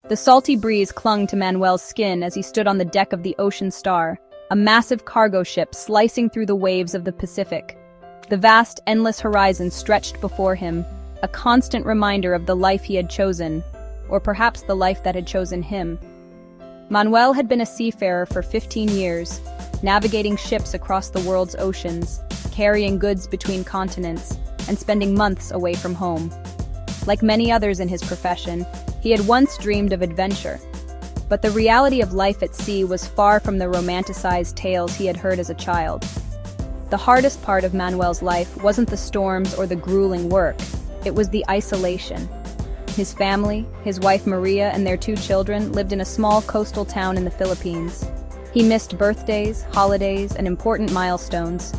The salty breeze clung to Manuel's skin as he stood on the deck of the Ocean Star, a massive cargo ship slicing through the waves of the Pacific. The vast, endless horizon stretched before him, a constant reminder of the life he had chosen, or perhaps the life that had chosen him. Manuel had been a seafarer for 15 years, navigating ships across the world's oceans, carrying goods between continents, and spending months away from home. Like many others in his profession, he had once dreamed of adventure. But the reality of life at sea was far from the romanticized tales he had heard as a child. The hardest part of Manuel's life wasn't the storms or the grueling work, it was the isolation. His family, his wife Maria and their 2 children, lived in a small coastal town in the Philippines. He missed birthdays, holidays, and important milestones.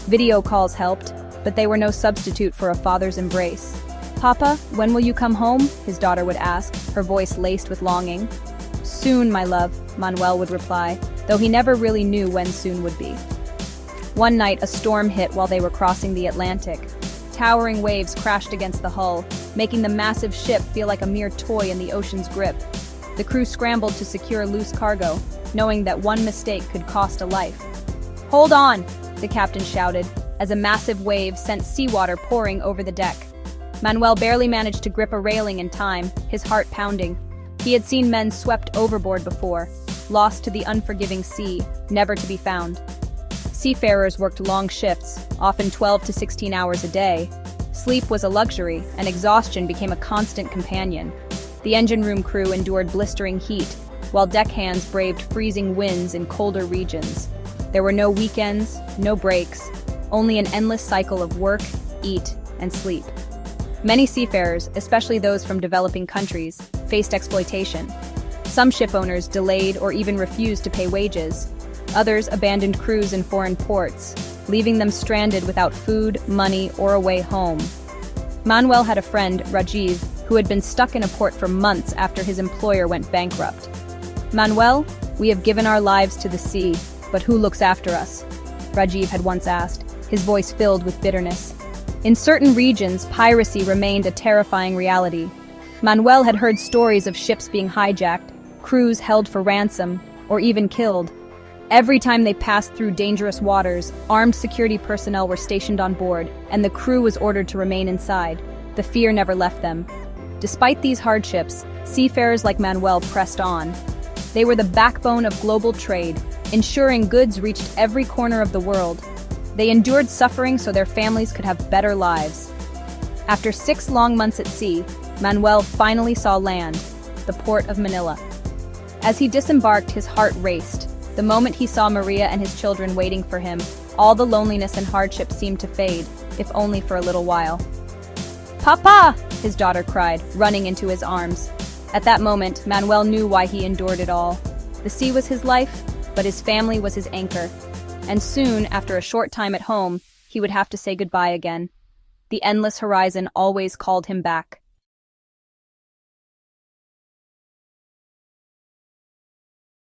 Video calls helped, but they were no substitute for a father's embrace. "Papa, when will you come home?" his daughter would ask, her voice laced with longing. "Soon, my love," Manuel would reply, though he never really knew when soon would be. One night, a storm hit while they were crossing the Atlantic. Towering waves crashed against the hull, making the massive ship feel like a mere toy in the ocean's grip. The crew scrambled to secure loose cargo, knowing that one mistake could cost a life. "Hold on!" the captain shouted, as a massive wave sent seawater pouring over the deck. Manuel barely managed to grip a railing in time, his heart pounding. He had seen men swept overboard before, lost to the unforgiving sea, never to be found. Seafarers worked long shifts, often 12 to 16 hours a day. Sleep was a luxury, and exhaustion became a constant companion. The engine room crew endured blistering heat, while deckhands braved freezing winds in colder regions. There were no weekends, no breaks, only an endless cycle of work, eat, and sleep. Many seafarers, especially those from developing countries, faced exploitation. Some ship owners delayed or even refused to pay wages. Others abandoned crews in foreign ports, leaving them stranded without food, money, or a way home. Manuel had a friend, Rajiv, who had been stuck in a port for months after his employer went bankrupt. "Manuel, we have given our lives to the sea, but who looks after us?" Rajiv had once asked, his voice filled with bitterness. In certain regions, piracy remained a terrifying reality. Manuel had heard stories of ships being hijacked, crews held for ransom, or even killed. Every time they passed through dangerous waters, armed security personnel were stationed on board, and the crew was ordered to remain inside. The fear never left them. Despite these hardships, seafarers like Manuel pressed on. They were the backbone of global trade, ensuring goods reached every corner of the world. They endured suffering so their families could have better lives. After 6 long months at sea, Manuel finally saw land, the port of Manila. As he disembarked, his heart raced. The moment he saw Maria and his children waiting for him, all the loneliness and hardship seemed to fade, if only for a little while. "Papa!" his daughter cried, running into his arms. At that moment, Manuel knew why he endured it all. The sea was his life, but his family was his anchor. And soon, after a short time at home, he would have to say goodbye again. The endless horizon always called him back.